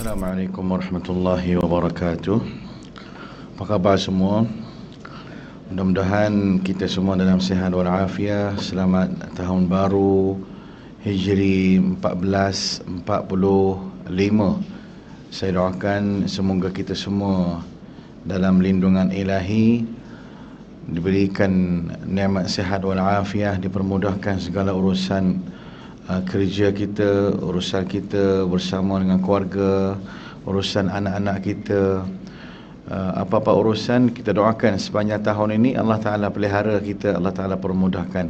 Assalamualaikum warahmatullahi wabarakatuh. Apa khabar semua? Mudah-mudahan kita semua dalam sihat walafiat. Selamat tahun baru Hijri 1445. Saya doakan semoga kita semua dalam lindungan ilahi, diberikan nikmat sihat walafiat, dipermudahkan segala urusan kerja kita, urusan kita bersama dengan keluarga, urusan anak-anak kita, apa-apa urusan kita doakan sepanjang tahun ini Allah Ta'ala pelihara kita, Allah Ta'ala permudahkan.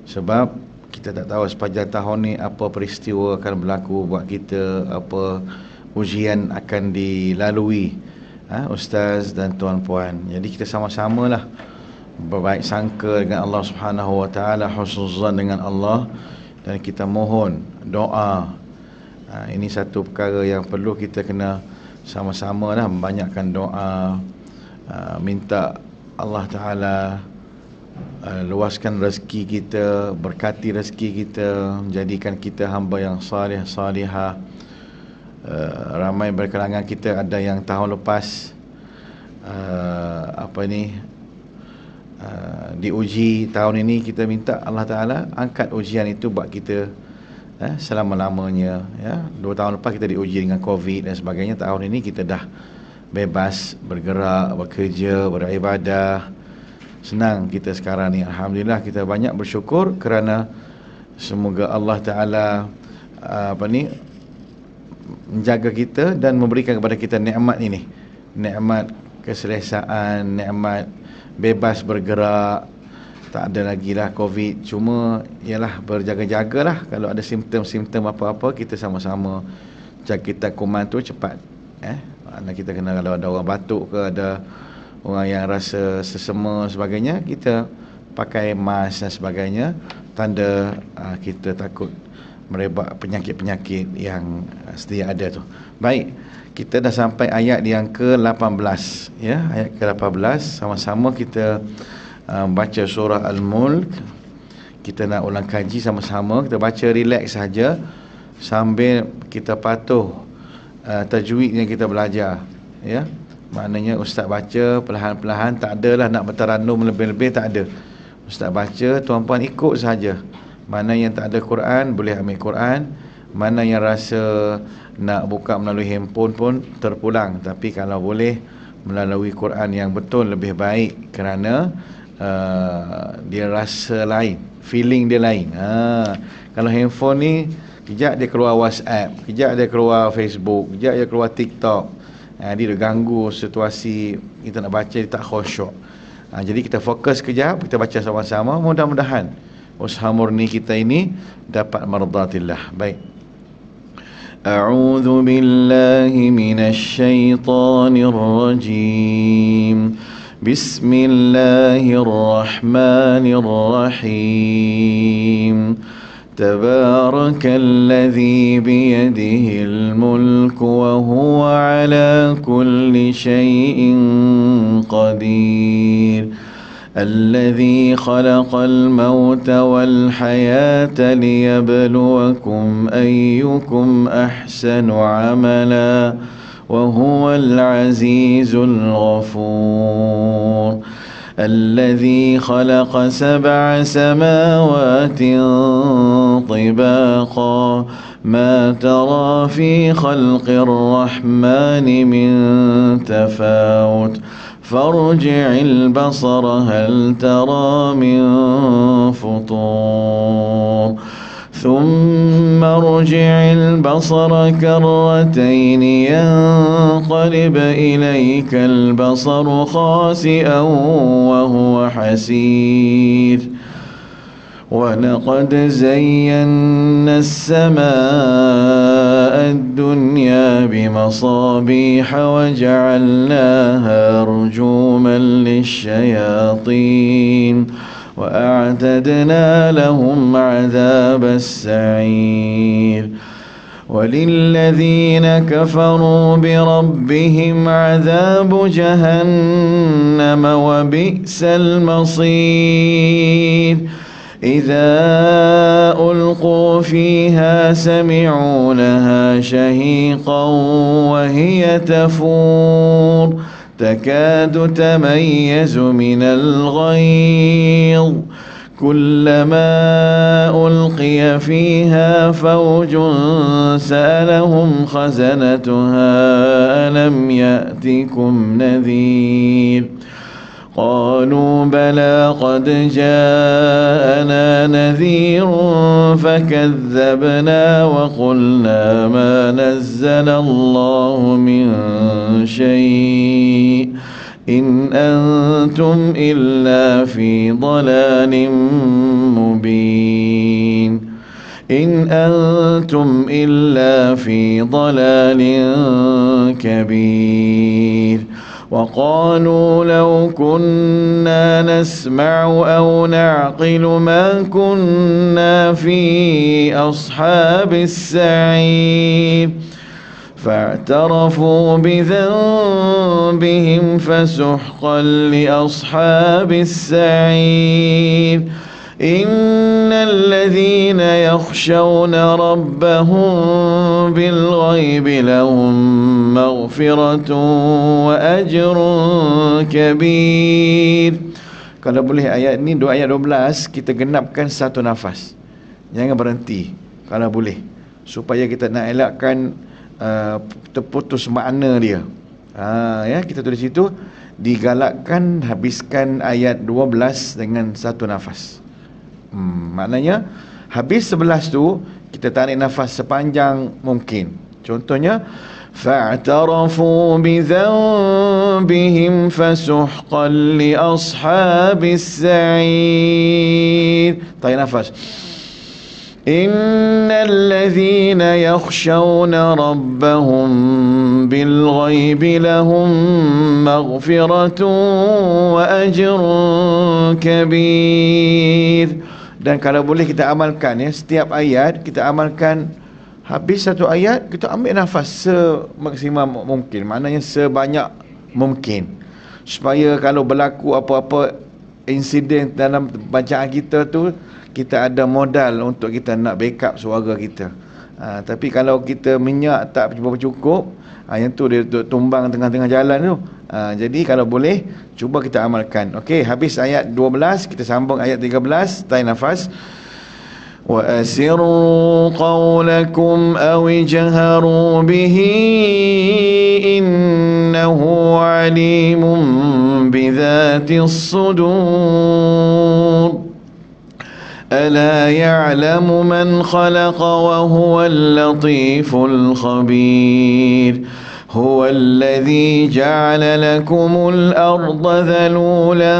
Sebab kita tak tahu sepanjang tahun ni apa peristiwa akan berlaku buat kita, apa ujian akan dilalui ustaz dan tuan-puan. Jadi kita sama-samalah berbaik sangka dengan Allah Subhanahu Wa Ta'ala, husnuzan dengan Allah, dan kita mohon doa. Ini satu perkara yang perlu kita kena sama-sama lah, membanyakkan doa, minta Allah Ta'ala luaskan rezeki kita, berkati rezeki kita, jadikan kita hamba yang salih, salihah. Ramai berkalangan kita ada yang tahun lepas diuji, tahun ini kita minta Allah Ta'ala angkat ujian itu buat kita selama-lamanya. 2 tahun lepas kita diuji dengan COVID dan sebagainya. Tahun ini kita dah bebas bergerak, bekerja, beribadah. Senang kita sekarang ni, alhamdulillah. Kita banyak bersyukur kerana semoga Allah Ta'ala menjaga kita dan memberikan kepada kita nikmat ini, nikmat keselesaan, nikmat bebas bergerak. Tak ada lagi lah COVID. Cuma ialah berjaga-jagalah. Kalau ada simptom-simptom apa-apa, kita sama-sama jaga, kita kuman tu cepat. Mana kita kena, kalau ada orang batuk ke, ada orang yang rasa sesama sebagainya, kita pakai mask dan sebagainya, tanda kita takut merebak penyakit-penyakit yang sedia ada tu. Baik, kita dah sampai ayat yang ke-18, ayat ke-18. Sama-sama kita baca surah Al-Mulk. Kita nak ulang kaji sama-sama. Kita baca relax saja sambil kita patuh tajwid yang kita belajar. Maknanya ustaz baca perlahan-perlahan, tak adalah nak bertarannum lebih-lebih, tak ada. Ustaz baca, tuan-puan ikut saja. Mana yang tak ada Quran, boleh ambil Quran. Mana yang rasa nak buka melalui handphone pun terpulang. Tapi kalau boleh melalui Quran yang betul lebih baik, kerana dia rasa lain, feeling dia lain. Kalau handphone ni, kejap dia keluar WhatsApp, kejap dia keluar Facebook, kejap dia keluar TikTok. Dia dah ganggu situasi kita nak baca, dia tak khusyuk. Jadi kita fokus kejap, kita baca sama-sama. Mudah-mudahan usaha murni kita ini dapat mardatillah. Baik. A'udzu billahi minasy syaithanir rajim. Bismillahirrahmanirrahim. Tabarakalladzi biyadihil mulku wa huwa ala kulli syai'in qadir. الذي خلق الموت والحياة ليبلوكم أيكم أحسن عملا وهو العزيز الغفور. الذي خلق 7 سماوات طباقا ما ترى في خلق الرحمن من تفاوت فارجع البصر هل ترى من فطور ثم ارجع البصر كرتين ينقلب إليك البصر خاسئا وهو حسير ولقد زينا السماء الدنيا بمصابيح وجعلناها رجوما للشياطين وأعتدنا لهم عذاب السعير وللذين كفروا بربهم عذاب جهنم وبئس المصير إذا ألقوا فيها سمعوا لها شهيقا وهي تفور تكاد تميز من الغيظ كلما ألقي فيها فوج سألهم خزنتها ألم يأتكم نذير قالوا بلى قد جاءنا نذير فكذبنا وقلنا ما نزل الله من شيء إن أنتم إلا في ضلال مبين إن أنتم إلا في ضلال كبير وقالوا لو كنا نسمع أو نعقل ما كنا في أصحاب السعير فاعترفوا بذنبهم فسحقا لأصحاب السعير إن الذين يخشون ربهم بالغيب لهم مغفرة وأجر كبير. Kalau boleh ayat ni, dua ayat 12 kita genapkan satu nafas. Jangan berhenti kalau boleh, supaya kita nak elakkan terputus makna dia. Ya, kita tulis situ digalakkan habiskan ayat 12 dengan satu nafas. Maknanya habis 11 tu kita tarik nafas sepanjang mungkin. Contohnya fa'tarafu bidzanbihim fasuhqan li ashabis sa'ir. Tarik nafas. Innal ladzina yakhshawna rabbahum bil ghaibi lahum maghfiratun wa ajrun kabir. Dan kalau boleh kita amalkan, ya, setiap ayat kita amalkan. Habis satu ayat kita ambil nafas semaksimum mungkin, maknanya sebanyak mungkin, supaya kalau berlaku apa-apa insiden dalam bacaan kita tu, kita ada modal untuk kita nak backup suara kita. Tapi kalau kita minyak tak cukup, yang tu dia tumbang tengah-tengah jalan tu. Jadi kalau boleh cuba kita amalkan. Okey, habis ayat 12 kita sambung ayat 13, tarik nafas. Wa asirru qawlakum aw ijharu bihi innahu alimun bidhatis sudur. ألا يعلم من خلق وهو اللطيف الخبير هو الذي جعل لكم الأرض ذلولا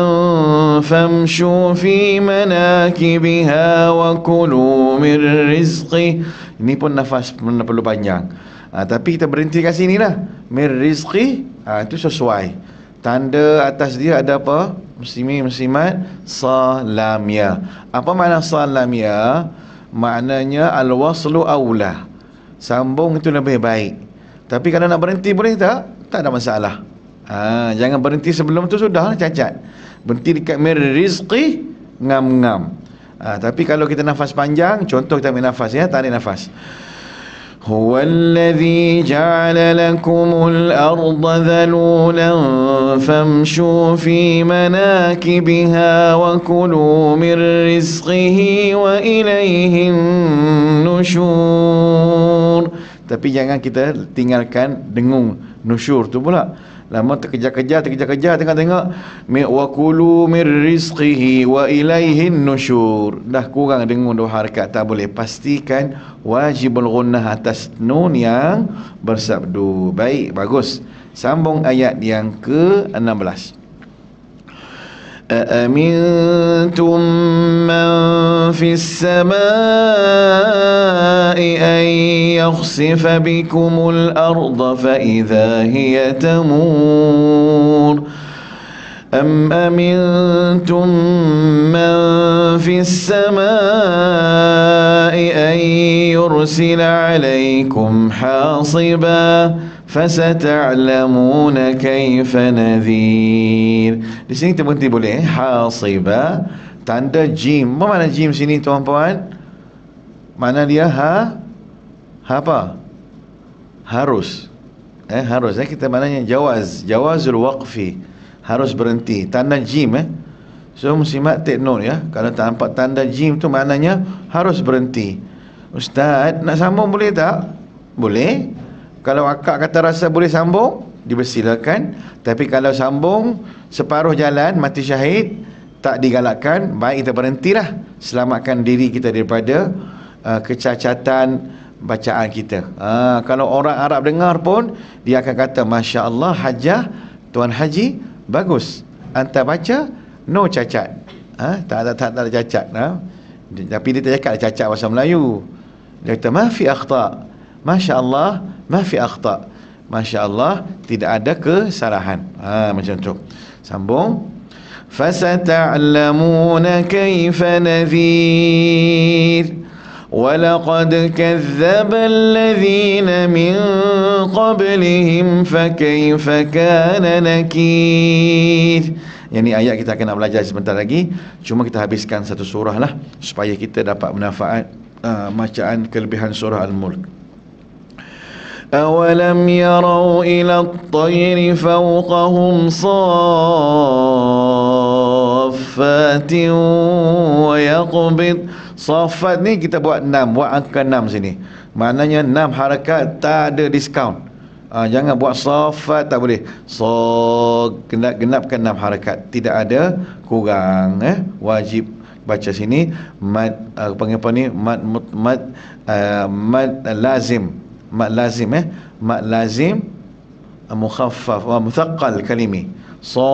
فامشوا في مناكبها وكلوا من رزقه. Ini pun nafas perlu panjang, tapi kita berhenti kat sini lah. Min rizqi, itu sesuai. Tanda atas dia ada apa? Muslimin-muslimat salamia. Apa makna salamia? Maknanya al-waslu aula, sambung itu lebih baik. Tapi kalau nak berhenti boleh tak? Tak ada masalah. Jangan berhenti sebelum tu, sudah cacat. Berhenti dekat mir rizqi, ngam-ngam. Tapi kalau kita nafas panjang, contoh kita ambil nafas, ya, tarik nafas. هو الذي جعل لكم الأرض ذلولا فامشوا في مناكبها وكلوا من رزقه وإليه النشور. Tapi jangan kita tinggalkan dengung nusyur tu pula. Lama terkejar-kejar tengok wa kulu mir rizqihi wa ilaihin nusyur. Dah kurang dengung dua harakat, tak boleh. Pastikan wajibul gunnah atas nun yang bersabdu. Baik, bagus. Sambung ayat yang ke-16. أأمنتم من في السماء أن يخسف بكم الأرض فإذا هي تمور أم أمنتم من في السماء أن يرسل عليكم حاصبا فستعلمون كيف نذير. Di sini kita berhenti boleh. Hasiba, tanda jim. Apa makna jim sini tuan-puan? Mana dia apa? Harus. Harus. Kita maknanya jawazul waqfi. Harus berhenti. Tanda jim So muslimat take note ya. Kalau tak nampak tanda jim tu maknanya harus berhenti. Ustaz, nak sambung boleh tak? Boleh. Kalau akak kata rasa boleh sambung, dipersilakan. Tapi kalau sambung separuh jalan mati syahid, tak digalakkan, baik kita berhentilah. Selamatkan diri kita daripada kecacatan bacaan kita. Kalau orang Arab dengar pun, dia akan kata, Masya Allah, hajah, Tuan Haji, bagus. Anta baca, no cacat. Tak ada cacat. Tapi dia tak cakap cacat bahasa Melayu. Dia kata, ma fi akhta. Masya Allah, ma fi akhta. Masya Allah, tidak ada kesalahan. Macam tu. Sambung. فَسَتَعْلَمُونَ كَيْفَ نَذِيرٌ وَلَقَدْ كَذَّبَ الَّذِينَ مِنْ قَبْلِهِمْ فَكَيْفَ كَانَ نَكِيرٌ. Yang ni ayat kita akan nak belajar sebentar lagi. Cuma kita habiskan satu surah lah, supaya kita dapat manfaat bacaan kelebihan surah Al-Mulk. أَوَلَمْ يَرَوْا إِلَى الطَّيْرِ فَوْقَهُمْ صَافَّاتٍ وَيَقْبِضْ. Safat ni kita buat 6, buat angka 6 sini. Maknanya 6 harakat, tak ada diskaun. Jangan buat safat, tak boleh. Genapkan 6 harakat, tidak ada kurang. Wajib baca sini mad panggil apa ni, mad lazim. Mad lazim mukhaffaf wa muthaqqal kalimi. Saffat.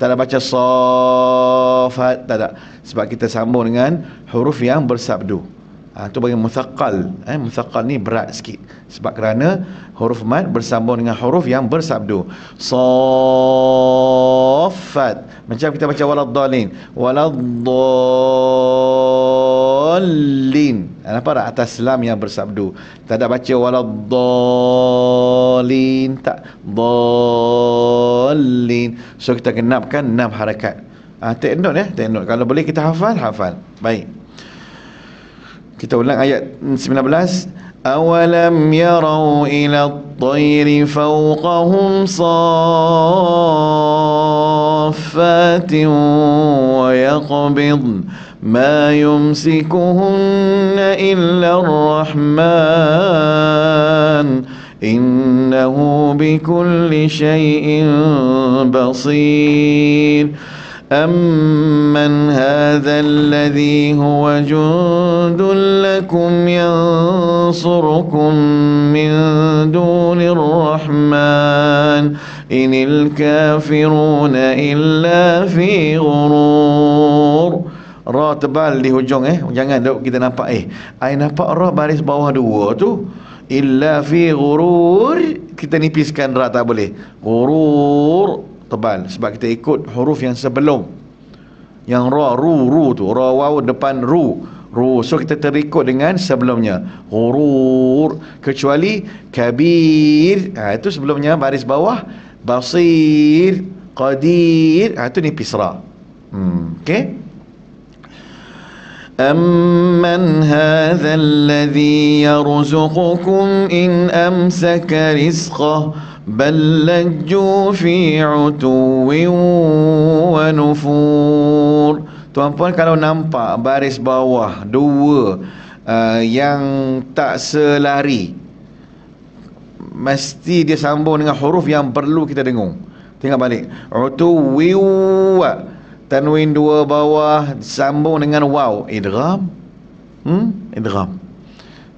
Tak ada baca saffat, tak ada. Sebab kita sambung dengan huruf yang bersabdu. Itu bagi muthaqqal. Muthaqqal ni berat sikit. Sebab kerana huruf mad bersambung dengan huruf yang bersabdu. Saffat. Macam kita baca waladdallin. Waladdallin. Nampak tak? Atas lam yang bersabdu. Tak ada baca waladdallin. Tak. Dallin. So kita genapkan 6 harakat. Take note take note. Kalau boleh kita hafal. Baik. Kita ulang ayat 19. Awalam yarau ila at-tayri fawqahum saffatin wa yaqbid ma yumsikuhunna illa ar-rahman innahu bikulli shay'in basir. أَمَّنْ هَذَا الَّذِي هُوَ جُندٌ لَكُمْ يَنصُرُكُمْ مِنْ دُونِ الرَّحْمَنِ إِنِ الْكَافِرُونَ إِلَّا فِي غُرُورٍ. Ra tebal di hujung jangan kita nampak I nampak ra baris bawah 2 tu. Illa fi ghurur, kita nipiskan ra, tak boleh. Ghurur tebal, sebab kita ikut huruf yang sebelum. Yang ra, ru tu, ra waw depan ru. So kita terikut dengan sebelumnya. Ghurur. Kecuali kabir, itu sebelumnya baris bawah. Basir, qadir, itu nipis ra. Okey. أَمَّنْ هَذَا الَّذِي يَرْزُقُكُمْ إِنْ أَمْسَكَ رِزْقَهُ بَلْ لَجُّوا فِي عُتُوٍّ وَنُفُورٍ. Tuan-puan, kalau nampak baris bawah 2 yang tak selari, mesti dia sambung dengan huruf yang perlu kita dengung. Tengok balik. Utuwiwa. Tanwin 2 bawah sambung dengan waw. Idgham. Idgham.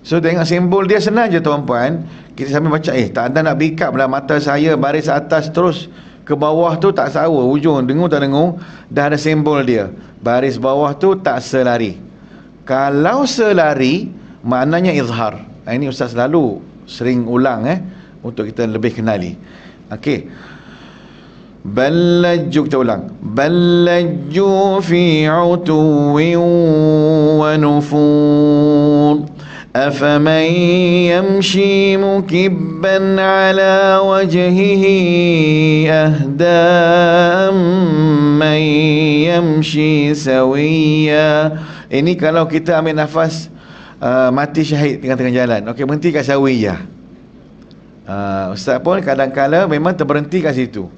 So tengok simbol dia senang je tuan-puan. Kita sambil baca tak ada nak backup lah mata saya baris atas terus ke bawah tu tak sawa. Ujung dengung tak dengung, dah ada simbol dia. Baris bawah tu tak selari. Kalau selari maknanya izhar. Ini Ustaz selalu sering ulang untuk kita lebih kenali. Okey. Ballajju, kita ulang. Ballajju fi utuwin wa nufur. أَفَمَنْ يَمْشِي مُكِبًّا عَلَى وَجْهِهِ أَهْدَىٰ أَمَّنْ يمشي سويا. Ini kalau kita ambil nafas mati syahid tengah-tengah jalan. Okey, berhenti kat sawiyah. Ustaz pun kadang-kala memang terberhenti kat situ.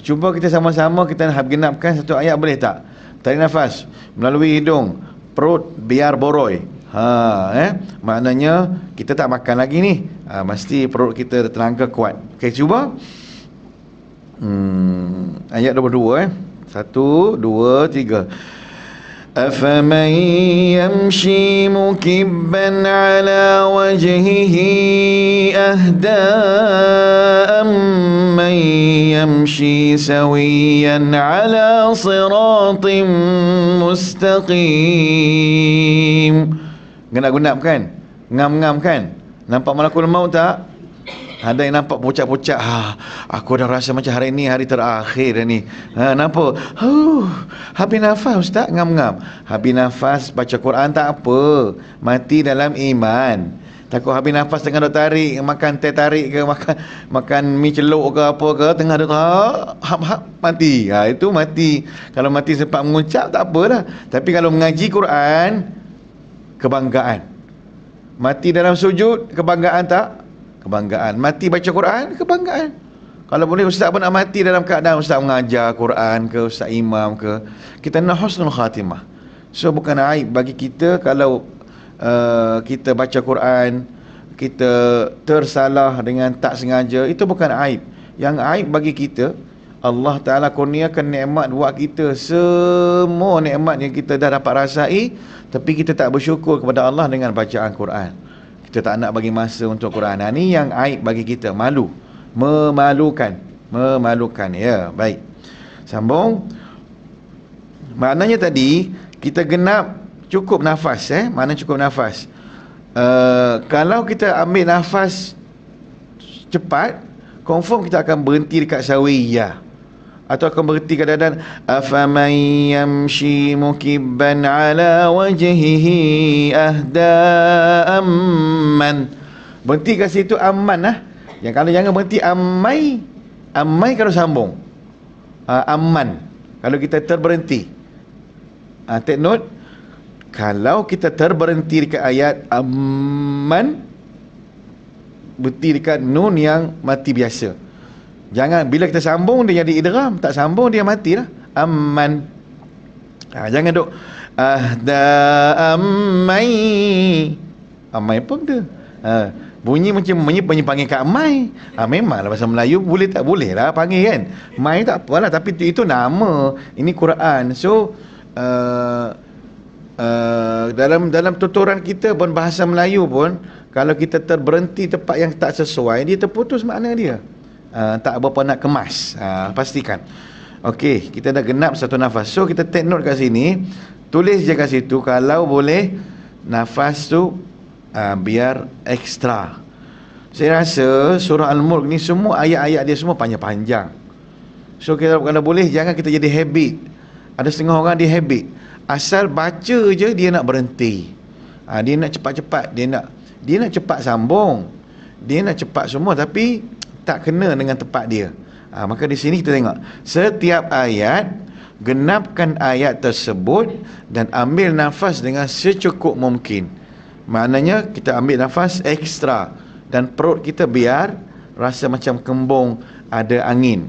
Cuba kita sama-sama kita genapkan satu ayat, boleh tak? Tarik nafas melalui hidung, perut biar boroi. Maknanya kita tak makan lagi ni. Mesti perut kita tenaga kuat. Okey, cuba. Ayat 22 1 2 3. أفمن يمشي مكبا على وجهه أهدى أمن يمشي سويا على صراط مستقيم. Genap-genap kan? Ngam-ngam kan? Nampak malakul maut tak? Ada yang nampak pucat-pucat. Aku dah rasa macam hari ni hari terakhir ni. Nampak? Habis nafas ustaz, ngam-ngam. Habis nafas baca Quran tak apa. Mati dalam iman. Takut habis nafas tengah duk tarik, makan teh tarik ke, makan mi celuk ke apa ke, tengah duk mati. Itu mati. Kalau mati sempat mengucap tak apalah. Tapi kalau mengaji Quran, kebanggaan. Mati dalam sujud, kebanggaan tak? Kebanggaan. Mati baca Quran, kebanggaan. Kalau boleh ustaz pun nak mati dalam keadaan ustaz mengajar Quran ke, ustaz imam ke, kita nak husnul khatimah. So bukan aib bagi kita kalau kita baca Quran, kita tersalah dengan tak sengaja, itu bukan aib. Yang aib bagi kita, Allah Ta'ala kurniakan nikmat buat kita, semua nikmat yang kita dah dapat rasai, tapi kita tak bersyukur kepada Allah dengan bacaan Quran. Kita tak nak bagi masa untuk Quran. Ini yang aib bagi kita, malu, memalukan. Ya, baik. Sambung. Maknanya tadi kita genap cukup nafas, mana cukup nafas. Kalau kita ambil nafas cepat, confirm kita akan berhenti dekat sawiyah. Atau akan berhenti kadang-kadang afaman yamshi mukibban ala wajhihi ahda amman. Berhenti kat situ aman lah. Yang kalau jangan berhenti amai. Amai kalau sambung. Aman kalau kita terberhenti. Take note, kalau kita terberhenti dekat ayat amman, berhenti dekat nun yang mati biasa. Jangan bila kita sambung dia jadi idgham, tak sambung dia matilah. Amman. Jangan duk ahda ammai. Amai pun tu. Bunyi macam bunyi panggil kat amai. Memanglah bahasa Melayu boleh tak boleh lah panggil kan. Mai tak apalah, tapi itu nama. Ini Quran. So dalam tuturan kita pun bahasa Melayu pun, kalau kita terberhenti tempat yang tak sesuai, dia terputus makna dia. Tak berapa nak kemas. Pastikan. Okey, kita dah genap satu nafas. So kita take note kat sini, tulis je kat situ kalau boleh nafas tu biar ekstra. Saya rasa surah Al-Mulk ni semua ayat-ayat dia semua panjang-panjang. So kalau boleh jangan kita jadi habit. Ada setengah orang dia habit, asal baca je dia nak berhenti. Dia nak cepat-cepat, dia nak cepat sambung, dia nak cepat semua, tapi tak kena dengan tepat dia. Maka di sini kita tengok setiap ayat, genapkan ayat tersebut dan ambil nafas dengan secukup mungkin. Maknanya kita ambil nafas ekstra dan perut kita biar rasa macam kembung ada angin.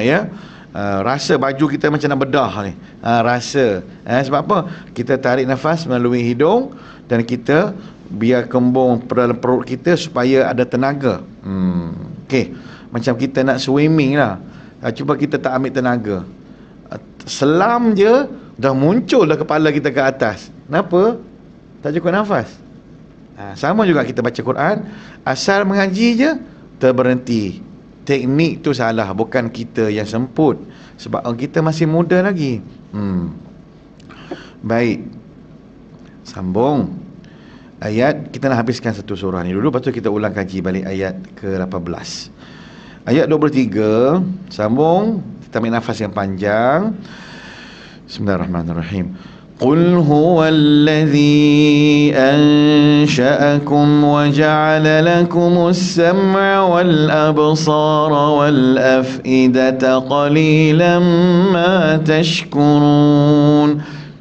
Ya. Rasa baju kita macam nak bedah ni. Rasa. Sebab apa? Kita tarik nafas melalui hidung dan kita biar kembung dalam perut kita supaya ada tenaga. Okey, macam kita nak swimming lah. Cuba kita tak ambil tenaga, selam je dah muncul dah kepala kita ke atas. Kenapa? Tak cukup nafas. Sama juga kita baca Quran, asal mengaji je terberhenti. Teknik tu salah, bukan kita yang semput. Sebab kita masih muda lagi. Baik, sambung. Ayat, kita nak habiskan satu surah ni dulu, lepas tu kita ulang kaji balik ayat ke-18. Ayat 23, sambung. Kita ambil nafas yang panjang. Bismillahirrahmanirrahim. قل هو الذي أنشأكم وجعل لكم السمع والأبصار والأفئدة قليلا ما تشكرون.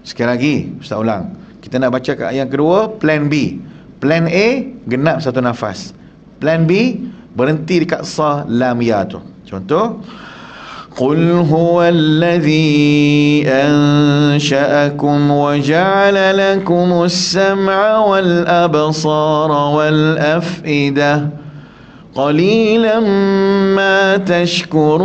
Sekali lagi Ustaz ulang. Kita nak baca kat yang kedua, plan B. Plan A genap satu nafas. Plan B berhenti dekat sa lam ya tu. Contoh, قل هو الذي أنشأكم وجعل لكم السمع والأبصار والأفئدة قليلا ما تشكرون.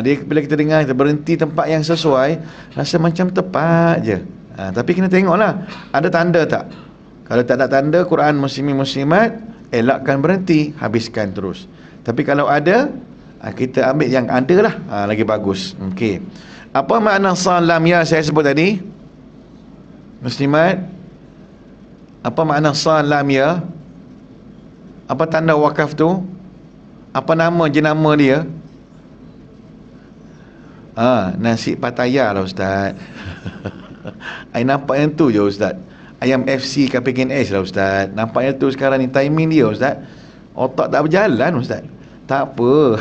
Dia bila kita dengar, kita berhenti tempat yang sesuai, rasa macam tepat je. Tapi kena tengoklah, ada tanda tak? Kalau tak ada tanda, Quran muslimin muslimat, elakkan berhenti, habiskan terus. Tapi kalau ada, kita ambil yang ada lah, lagi bagus. Okey. Apa makna salam ya saya sebut tadi? Muslimat, apa makna salam ya? Apa tanda wakaf tu? Apa nama jenama dia? Nasi Pattaya lah Ustaz. I nampak yang tu je Ustaz. Ayam FC KPKNS lah Ustaz. Nampak yang tu sekarang ni timing dia Ustaz. Otak tak berjalan Ustaz. Tak apa.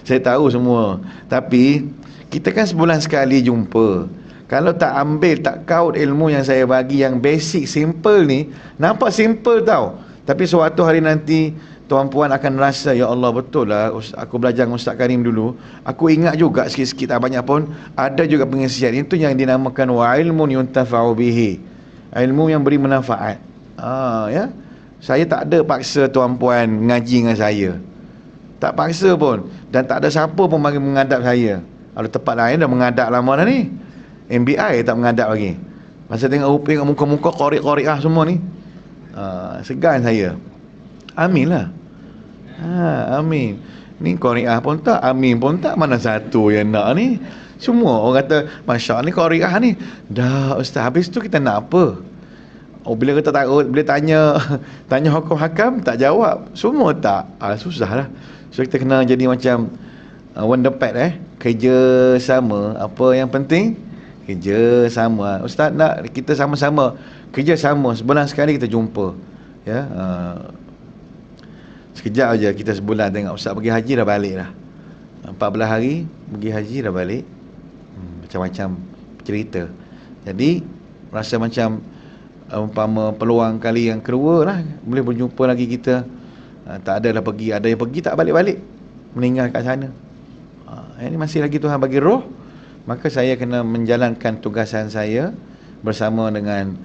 Saya tahu semua. Tapi kita kan sebulan sekali jumpa. Kalau tak ambil, tak kaut ilmu yang saya bagi, yang basic, simple ni, nampak simple tau. Tapi suatu hari nanti tuan-puan akan rasa, ya Allah betul lah, aku belajar dengan Ustaz Karim dulu, aku ingat juga sikit-sikit, tak banyak pun, ada juga pengisian. Itu yang dinamakan wa ilmun yuntafa'u bihi, ilmu yang beri manfaat. Ya, saya tak ada paksa tuan-puan ngaji dengan saya, tak paksa pun, dan tak ada siapa pun bagi mengadap saya. Kalau tempat lain dah mengadap lama dah ni, MBI tak mengadap lagi. Masa tengok uping muka-muka korek-korek semua ni, segan saya. Amin lah. Amin. Ni Koreah pun tak, Amin pun tak, mana satu yang nak ni? Semua orang kata Masya Allah ni Koreah ni. Dah Ustaz, habis tu kita nak apa? Bila kita takut, bila tanya hukum hakam tak jawab, semua tak, susah lah. So kita kena jadi macam wonderpad, kerja sama. Apa yang penting? Kerja sama. Ustaz nak kita sama-sama kerja sama, sebulan sekali kita jumpa. Ya, sekejap aja kita sebulan tengok Ustaz pergi haji dah balik dah. 14 hari pergi haji dah balik. Macam-macam cerita. Jadi rasa macam umpama peluang kali yang kedua lah, boleh berjumpa lagi kita. Tak adalah pergi, ada yang pergi tak balik-balik, meninggal kat sana. Ini masih lagi Tuhan bagi roh, maka saya kena menjalankan tugasan saya bersama dengan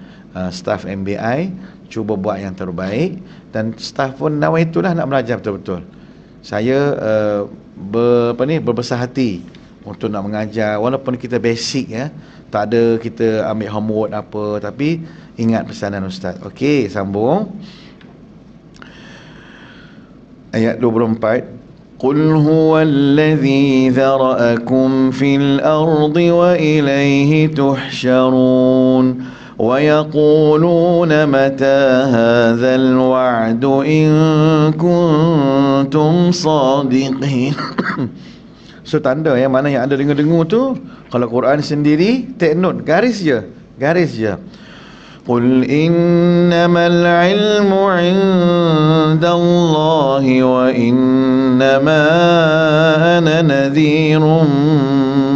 staf MBI, cuba buat yang terbaik, dan staf pun nawaitulah nak belajar betul-betul. Saya berbesar hati untuk nak mengajar, walaupun kita basic, tak ada kita ambil homework apa, tapi ingat pesanan Ustaz. Okey, sambung ayat 24. قل هو الذي ذرأكم في الأرض وإليه تحشرون ويقولون متى هذا الوعد إن كنتم صادقين. So tanda yang mana yang anda dengar-dengar tu, kalau Quran sendiri take note, garis je. قل إنما العلم عند الله وإنما أنا نذير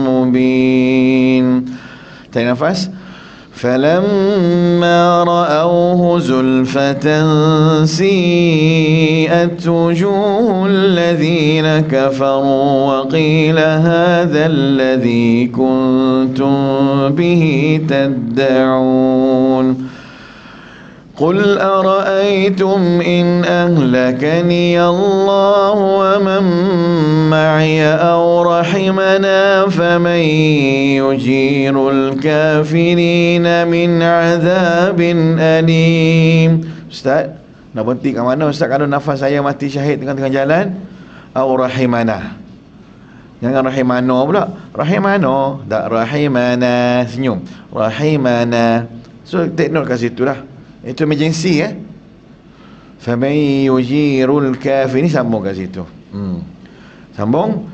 مبين. Tarik nafas. فلما رأوه زلفة سيئت وجوه الذين كفروا وقيل هذا الذي كنتم به تدعون قل أرأيتم إن أهلكني الله ومن معي أو رحمنا فمن يجير الكافرين من عذاب أليم. Ustaz, nak berhenti kat mana Ustaz? Kalau nafas saya mati syahid tengah-tengah jalan. Au rahimana. Jangan rahimano pula. Rahimano, tak rahimana, senyum. Rahimana. So take note kat situ lah. Itu emergency, faman yujirul kafir, ni sambung kat situ. Sambung.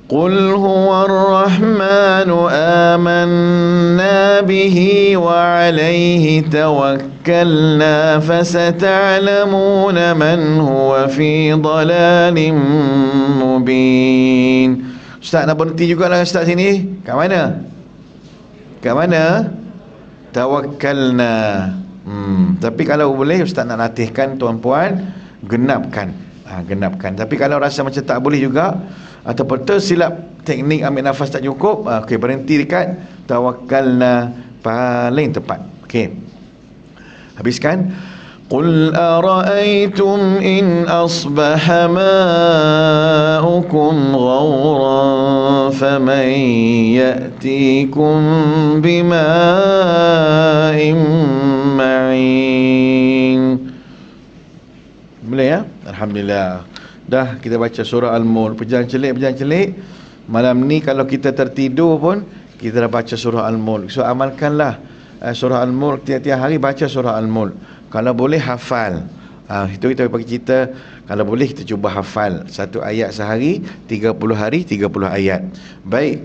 قل هو الرحمن آمنا به وعليه توكلنا فستعلمون من هو في ضلال مبين. Ustaz nak berhenti juga lah Ustaz sini. Kat mana? Kat mana? Tawakkalna. Tapi kalau boleh Ustaz nak latihkan tuan-puan, genapkan. Genapkan. Tapi kalau rasa macam tak boleh juga, ataupun tersilap teknik ambil nafas tak cukup, okey, berhenti dekat tawakkalna paling tepat. Okey, habiskan. Qul ara'aytum in asbaha ma'ukum ghawran faman ya'tikum bima'in ma'in. Boleh ya? Alhamdulillah. Dah kita baca surah Al-Mulk. Pejang celik. Malam ni kalau kita tertidur pun kita dah baca surah Al-Mulk. So amalkanlah surah Al-Mulk, tiap-tiap hari baca surah Al-Mulk. Kalau boleh hafal. Itu kita bagi cerita, kalau boleh kita cuba hafal satu ayat sehari, 30 hari 30 ayat. Baik.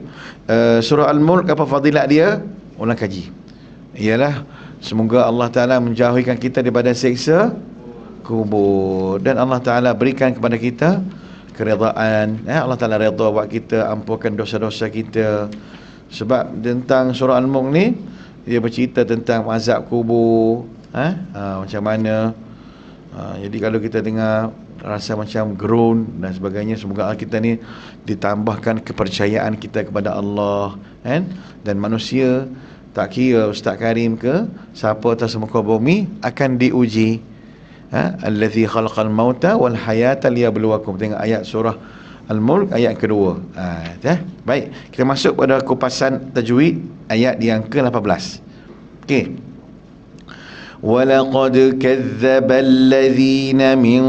Surah Al-Mulk, apa fadilat dia? Ulang kaji. Ialah semoga Allah Taala menjauhkan kita daripada siksa kubur, dan Allah Ta'ala berikan kepada kita keredaan. Allah Ta'ala redha buat kita, ampunkan dosa-dosa kita. Sebab tentang surah Al-Mulk ni, dia bercerita tentang azab kubur, macam mana. Jadi kalau kita dengar rasa macam gerun dan sebagainya, semoga kita ni ditambahkan kepercayaan kita kepada Allah, dan manusia, tak kira Ustaz Karim ke siapa atas muka bumi, akan diuji. Allazi khalaqal mauta wal hayata liyabluwakum. Tengok ayat surah Al-Mulk ayat kedua. Baik, kita masuk pada kupasan tajwid ayat yang ke-18. Okey. Walaqad kadzdzaba allazina min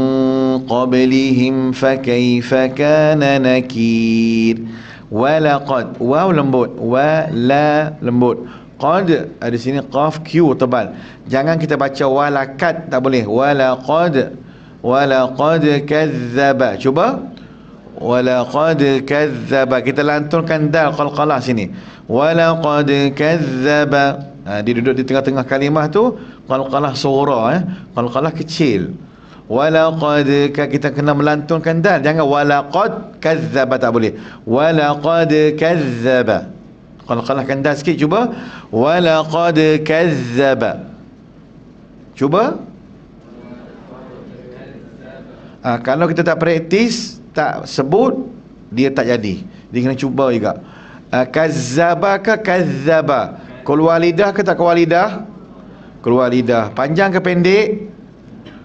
qablihim fakaifa kana nakir. Walaqad, waw lembut, wala lembut. Qad ada sini qaf q tebal. Jangan kita baca walaqad, tak boleh. Walaqad kadzdzaba. Cuba. Walaqad kadzdzaba. Kita lantunkan dal qalqalah sini. Walaqad kadzdzaba. Dia duduk di tengah-tengah kalimah tu, qalqalah sughra, qalqalah kecil. Walaqad, kita kena melantunkan dal. Jangan walaqad kadzdzaba, tak boleh. Walaqad kadzdzaba. Qalqalahkan dah sikit, cuba. Walaqad kadzdzaba. Cuba. Kalau kita tak praktis, tak sebut, dia tak jadi. Dia kena cuba juga. Kazzaba ke kazzaba? Keluar lidah ke tak keluar lidah? Keluar lidah. Panjang ke pendek?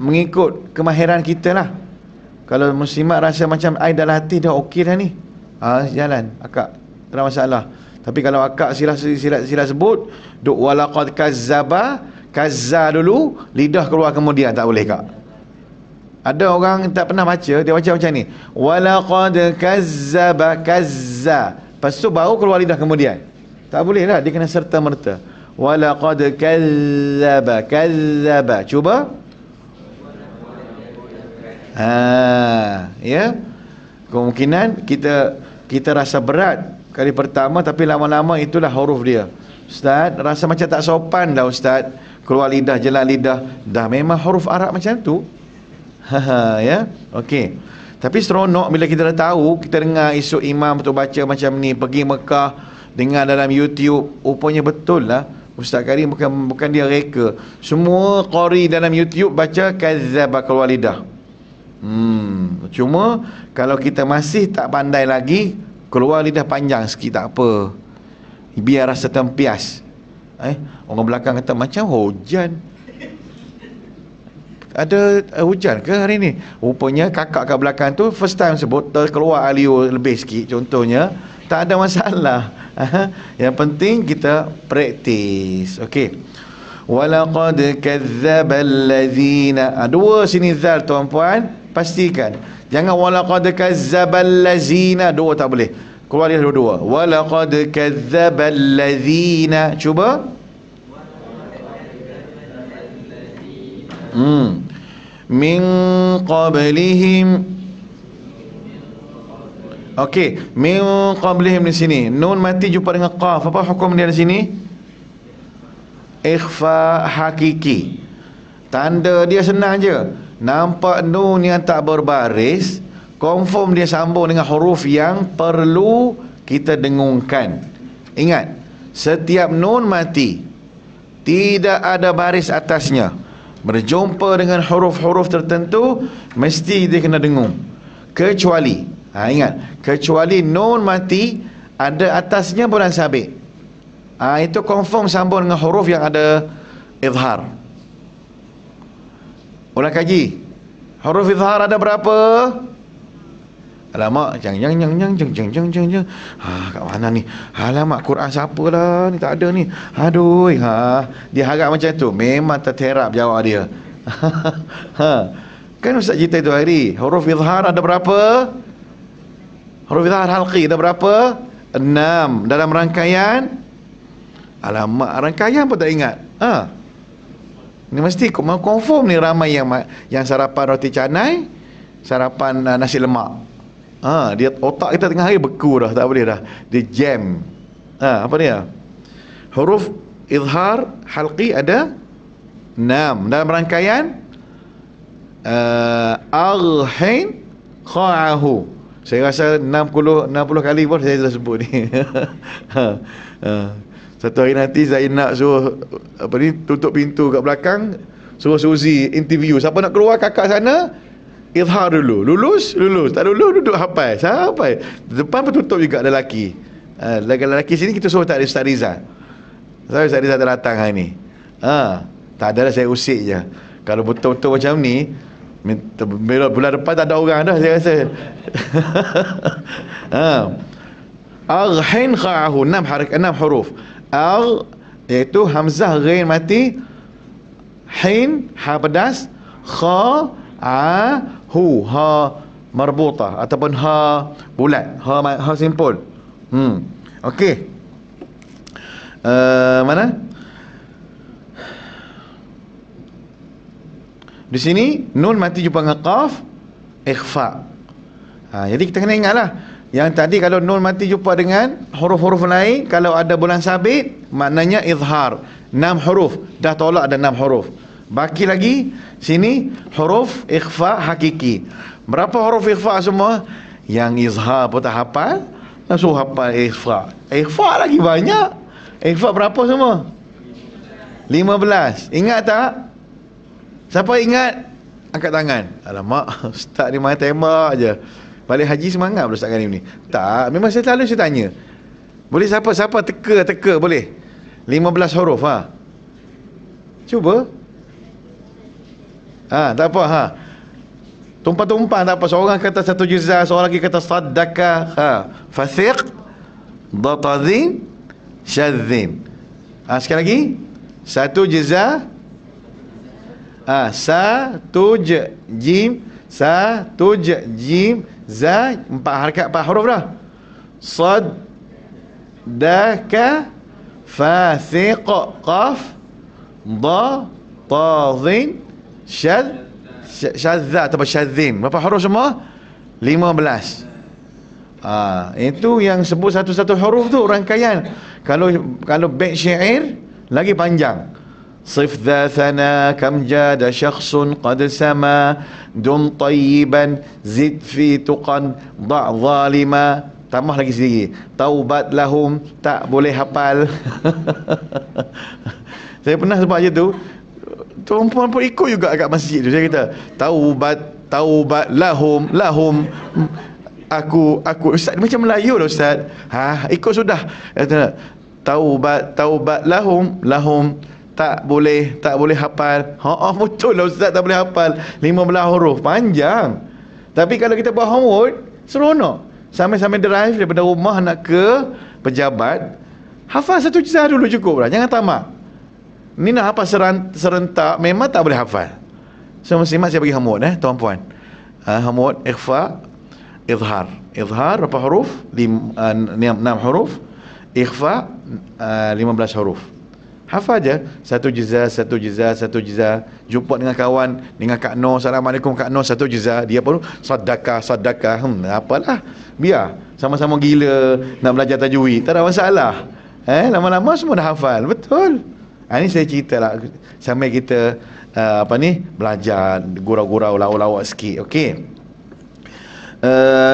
Mengikut kemahiran kita lah. Kalau muslimat rasa macam I dah latih dah okey dah ni, jalan akak, tak ada masalah. Tapi kalau akak sila sebut duk walaqad kazzaba, kazza dulu, lidah keluar kemudian, tak boleh kak. Ada orang tak pernah baca, dia baca macam ni, walaqad kazzaba, kazza, lepas tu baru keluar lidah kemudian. Tak boleh lah, dia kena serta merta. Walaqad kazzaba, kazzaba. Cuba. Ya. Kemungkinan kita rasa berat kali pertama, tapi lama-lama itulah huruf dia. Ustaz, rasa macam tak sopan dah Ustaz, keluar lidah, jelas lidah, dah memang huruf Arab macam tu. Ya, okey. Tapi seronok bila kita dah tahu, kita dengar esok imam tu baca macam ni, pergi Mekah, dengar dalam YouTube, rupanya betul lah. Ustaz Karim bukan dia reka. Semua qari dalam YouTube baca kazzaba, keluar lidah. Cuma kalau kita masih tak pandai lagi, keluar lidah panjang sikit, tak apa, biar rasa tempias. Orang belakang kata macam hujan. Ada hujan ke hari ni? Rupanya kakak kat belakang tu first time sebut, terkeluar alio lebih sikit contohnya, tak ada masalah. Yang penting kita praktis. Okey. Walaqad kadzdzaba allazina. Dua sini zal tuan-puan, pastikan. Jangan walaqad kadzdzaba allazina, dua tak boleh. Keluar dia dua-dua. Walaqad kadzdzaba allazina. Cuba. Min qablihim. Okey, min qablihim di sini. Nun mati jumpa dengan qaf. Apa hukum dia di sini? Ikhfa hakiki. Tanda dia senang je. Nampak nun yang tak berbaris, confirm dia sambung dengan huruf yang perlu kita dengungkan. Ingat, setiap nun mati tidak ada baris atasnya, berjumpa dengan huruf-huruf tertentu, mesti dia kena dengung. Kecuali, ingat, kecuali nun mati ada atasnya bulan sabit. Itu confirm sambung dengan huruf yang ada izhar. Ulang kaji. Huruf izhar ada berapa? Alamak, jang. Kat mana ni? Alamak, Quran siapa lah ni, tak ada ni. Aduh, dia harap macam tu. Memang terterap jawab dia. Kan Ustaz cerita itu hari. Huruf izhar ada berapa? Huruf izhar halqi ada berapa? 6 dalam rangkaian. Alamak, rangkaian pun tak ingat. Ni mesti confirm ni ramai yang sarapan roti canai, sarapan nasi lemak. Dia otak kita tengah hari beku dah, tak boleh dah. Dia jam. Apa dia? Huruf izhar halqi ada 6 dalam rangkaian al-hain kha'ahu. Saya rasa 60 kali pun saya dah sebut ni. Satu hari nanti saya nak suruh tutup pintu kat belakang, suruh Suzy interview. Siapa nak keluar kakak sana, izhar dulu. Lulus. Tak lulus duduk hafal. Sampai depan pun tutup juga lelaki. Lelaki sini kita suruh tak ada Ustaz Rizal. Ustaz Rizal tak datang hari ni. Tak adalah, saya usik je. Kalau betul-betul macam ni, bulan depan tak ada orang dah, saya rasa. Al-hain kha'ahu, 6 huruf. Al iaitu hamzah ghain mati, hain ha pedas, kha a hu ha marbutah ataupun ha bulat, ha simpul. Okey. Mana? Di sini nun mati jumpa dengan qaf, ikhfa. Jadi kita kena ingatlah, yang tadi kalau nun mati jumpa dengan huruf-huruf lain, kalau ada bulan sabit, maknanya izhar. 6 huruf, dah tolak ada 6 huruf. Baki lagi, sini huruf ikhfa hakiki. Berapa huruf ikhfa semua? Yang izhar pun tak hafal, langsung hafal ikhfa. Ikhfa lagi banyak. Ikhfa berapa semua? 15. Ingat tak? Siapa ingat? Angkat tangan. Alamak, Ustaz ni main tembak je. Balik haji semangat pula Ustaz Karim ni. Tak, memang saya tanya. Boleh siapa teka boleh. 15 huruf Cuba. Tak apa Tumpang-tumpang tak apa. Seorang kata 1 juzah, seorang lagi kata saddaka. Fathiq, datadhin, syadzin. Sekali lagi. 1 juzah. Satu jim za, 4 harakat 4 huruf dah. Sad daka fathiq qaf da ta dhin syadza atau syadzin. Berapa huruf semua? 15. Itu yang sebut satu-satu huruf tu rangkaian. Kalau bait syair lagi panjang. صف ذا ثنا كم جاد شخص قد سما دم طيبا زد في تقا ضع ظالما. Tambah lagi sedikit. Taubat lahum, tak boleh hafal. Saya pernah sebab je tu, perempuan pun ikut juga kat masjid tu. Saya kata taubat lahum. Aku Ustaz macam Melayu lah Ustaz. Ikut sudah. Kata taubat lahum. Tak boleh hafal. Betul lah Ustaz, tak boleh hafal. 15 huruf, panjang. Tapi kalau kita buat homework, seronok. Sambil drive daripada rumah nak ke pejabat, hafal 1 juzah dulu cukup lah. Jangan tamak. Ni nak hafal serentak, memang tak boleh hafal. So mesti-mesti saya bagi homework tuan-puan. Homework ikhfa, izhar berapa huruf? 6 huruf. Ikhfa 15 huruf. Hafal je. Satu juzah, satu juzah, satu juzah. Jumpa dengan kawan, dengan Kak Noh. Assalamualaikum Kak Noh, satu juzah. Dia pun sedekah, sedekah. Apalah. Biar. Sama-sama gila nak belajar tajwid. Tak ada masalah. Lama-lama semua dah hafal. Betul. Ini saya cerita lah. Sampai kita belajar. Gurau-gurau, lawak-lawak sikit. Okey.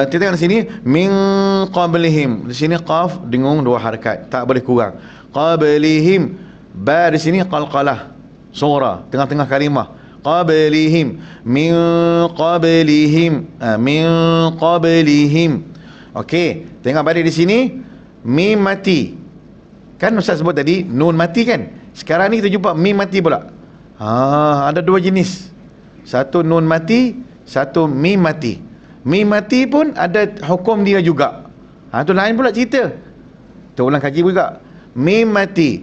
Kita tengok di sini min qablihim. Di sini qaf dengung dua harakat, tak boleh kurang. Qablihim, ba di sini qalqalah, surah tengah-tengah kalimah. Qablihim, min qablihim, min qablihim. Okey, tengok balik di sini mim mati. Kan Ustaz sebut tadi nun mati kan? Sekarang ni kita jumpa mim mati pula. Ada dua jenis. Satu nun mati, satu mim mati. Mim mati pun ada hukum dia juga. Tu lain pula cerita. Kita ulang kaji juga. Mim mati.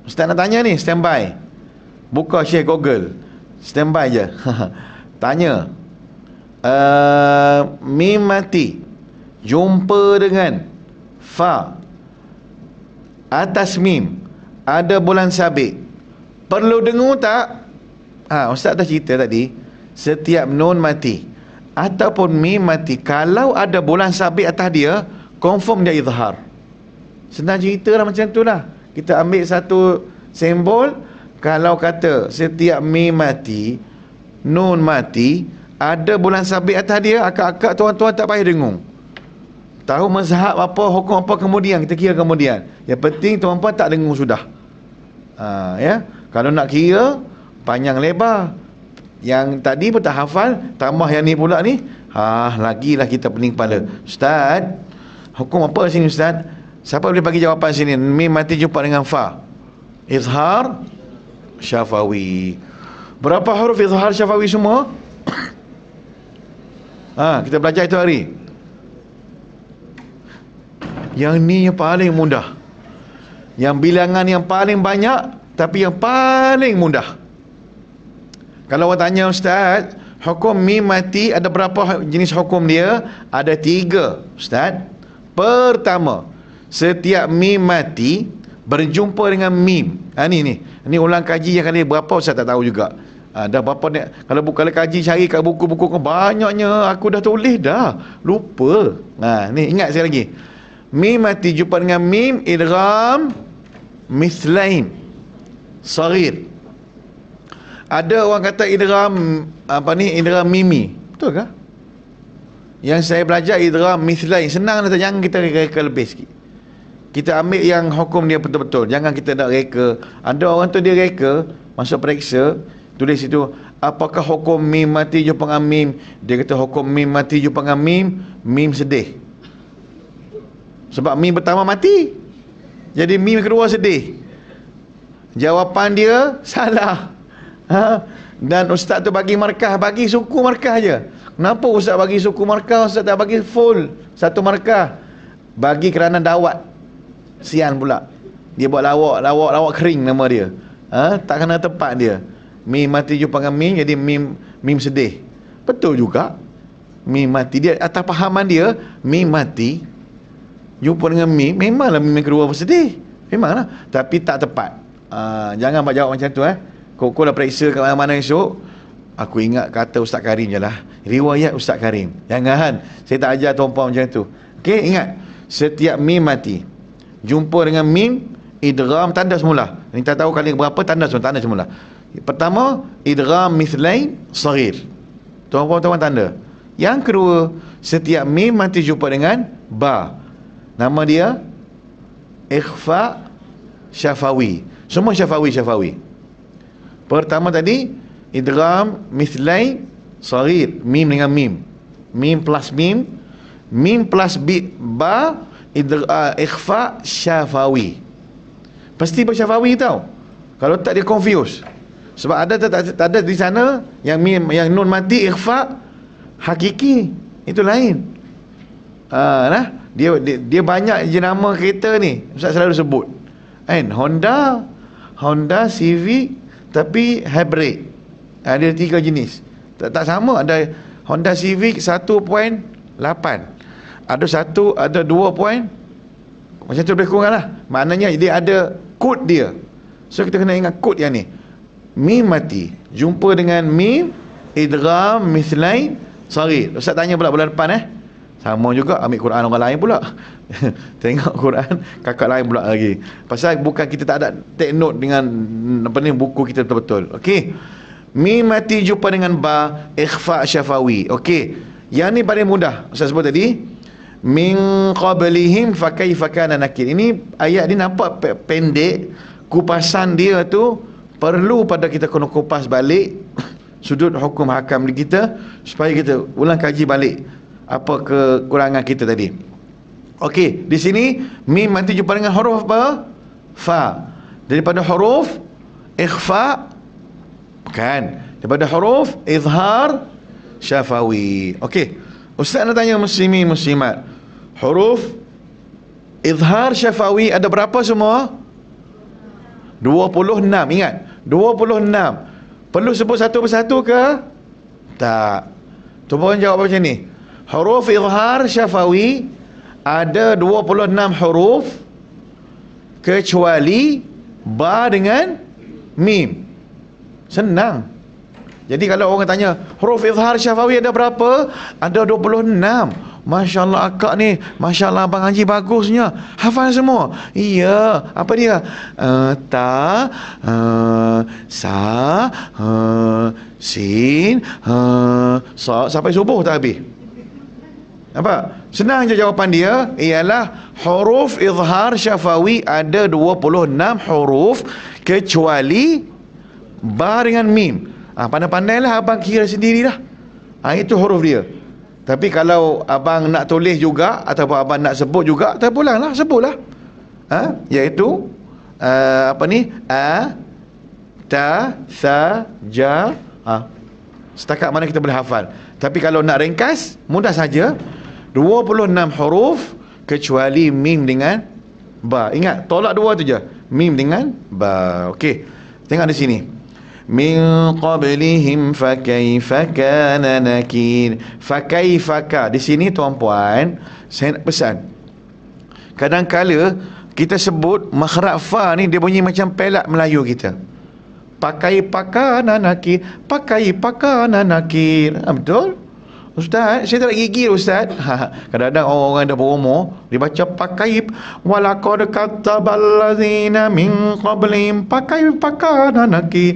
Ustaz nak tanya ni, standby. Buka share Google. Standby je. Tanya. Mim mati. Jumpa dengan fa. Atas mim ada bulan sabit. Perlu dengar tak? Ustaz dah cerita tadi. Setiap nun mati ataupun mim mati, kalau ada bulan sabit atas dia, confirm dia izhar. Senang cerita lah macam tu lah. Kita ambil satu simbol. Kalau kata setiap mim mati, nun mati, ada bulan sabit atas dia, akak-akak tuan-tuan tak payah dengung. Tahu mazhab apa, hukum apa kemudian, kita kira kemudian. Yang penting tuan-tuan tak dengung sudah. Ya. Kalau nak kira panjang lebar, yang tadi pun tak hafal, tambah yang ni pula ni, lagilah kita pening kepala. Ustaz, hukum apa sini Ustaz? Siapa boleh bagi jawapan sini? Mim mati jumpa dengan fa. Izhar syafawi. Berapa huruf izhar syafawi semua? Kita belajar itu hari. Yang ni yang paling mudah. Yang bilangan yang paling banyak, tapi yang paling mudah. Kalau awak tanya Ustaz, hukum mim mati ada berapa jenis hukum dia? Ada 3 Ustaz. Pertama, setiap mim mati berjumpa dengan mim. Ni ulang kaji yang kali berapa Ustaz tak tahu juga. Dah berapa ni? Kalau kaji cari kat buku-buku banyaknya, aku dah tulis dah. Lupa. Ni ingat sekali lagi. Mim mati jumpa dengan mim idgham mithlain saghir. Ada orang kata idgham idgham mimi. Betul ke? Yang saya belajar idgham mithlain. Senang dah, jangan kita reka lebih sikit. Kita ambil yang hukum dia betul-betul. Jangan kita nak reka. Ada orang tu dia reka, masuk periksa, tulis situ apakah hukum mim mati jumpa dengan mim. Dia kata hukum mim mati jumpa dengan mim sedih. Sebab mim pertama mati. Jadi mim kedua sedih. Jawapan dia salah. Dan ustaz tu bagi markah, bagi suku markah je. Kenapa ustaz bagi suku markah, ustaz tak bagi full satu markah? Bagi kerana dawat. Sian pula. Dia buat lawak kering nama dia. Tak kena tepat dia. Mim mati jumpa dengan mim, jadi mim sedih. Betul juga. Mim mati dia atas pahaman dia, mim mati jumpa dengan mim, memanglah mim kedua bersedih. Memanglah, tapi tak tepat. Jangan buat jawab macam tu Kau dah periksa kat mana-mana esok, aku ingat kata Ustaz Karim je lah, riwayat Ustaz Karim. Jangan, saya tak ajar tuan-puan macam tu. Okey, ingat, setiap mim mati jumpa dengan mim idgham tanda semula. Ni tak tahu kali berapa tanda semula. Pertama, idgham mithlain saghir. Tuan-puan tanda. Yang kedua, setiap mim mati jumpa dengan ba. Nama dia ikhfa syafawi. Semua syafawi. Pertama tadi idgham mithlain saghir, mim dengan mim. Mim plus mim, mim plus ba, ikhfa syafawi. Pasti bersyafawi tau. Kalau tak dia confuse. Sebab ada tak ada di sana yang mim, yang nun mati ikhfa hakiki. Itu lain. Dia banyak jenama kereta ni. Ustaz selalu sebut. Honda Civic tapi hybrid. Ada 3 jenis. Tak sama. Ada Honda Civic 1.8. Ada 2. Macam tu lebih kurang lah. Maknanya dia ada kod dia. So kita kena ingat kod yang ni. Mim mati jumpa dengan mim idgham mislain saghir. Ustaz tanya pula bulan depan sama juga ambil Quran orang lain pula. Tengok Quran kakak lain pula lagi. Pasal bukan kita tak ada take note dengan buku kita betul-betul. Okey. Mim mati jumpa dengan ba, ikhfa syafawi. Okey. Yang ni paling mudah. Ustaz sebut tadi. Min qablihim fa kaifa kana nakir. Ini ayat ni nampak pendek. Kupasan dia tu perlu pada kita kena kupas balik sudut hukum hakam di kita supaya kita ulang kaji balik apa kekurangan kita tadi. Okey, di sini mim nanti jumpa dengan huruf apa? Fa. Daripada huruf ikhfa, bukan. Daripada huruf izhar syafawi. Okey. Ustaz nak tanya muslimin muslimat. Huruf izhar syafawi ada berapa semua? 26. Ingat, 26. Perlu sebut satu persatu ke? Tak. Cuba jawab macam ni. Huruf izhar syafawi ada 26 huruf kecuali ba dengan mim. Senang. Jadi kalau orang tanya huruf izhar syafawi ada berapa? Ada 26. Masya Allah akak ni, Masya Allah Abang Haji bagusnya, hafal semua. Iya. Apa dia? Ta, sa, sin, sa, sampai subuh tak habis. Apa? Senang je jawapan dia. Ialah huruf izhar syafawi ada 26 huruf kecuali ba dengan mim. Pandai-pandailah abang kira sendirilah. Itu huruf dia. Tapi kalau abang nak tulis juga ataupun abang nak sebut juga, tak pulanglah, sebutlah. Iaitu apa ni? A, ta, sa, ja. Setakat mana kita boleh hafal. Tapi kalau nak ringkas, mudah saja. 26 huruf kecuali mim dengan ba. Ingat, tolak dua tu je. Mim dengan ba. Okey. Tengok di sini. Min qablihim fa kaifa kana nakir. Fa kaifa ka. Di sini tuan-puan, saya nak pesan. Kadang-kala kita sebut makhraj fa ni dia bunyi macam pelat Melayu kita. Pakai pakana nakir, pakai pakana nakir. Betul? Ustaz, saya tak nak gigil Ustaz. Kadang-kadang orang-orang dah berumur, dia baca pakai walaqad katabal ladzina min qablihim pakai pakana nakir.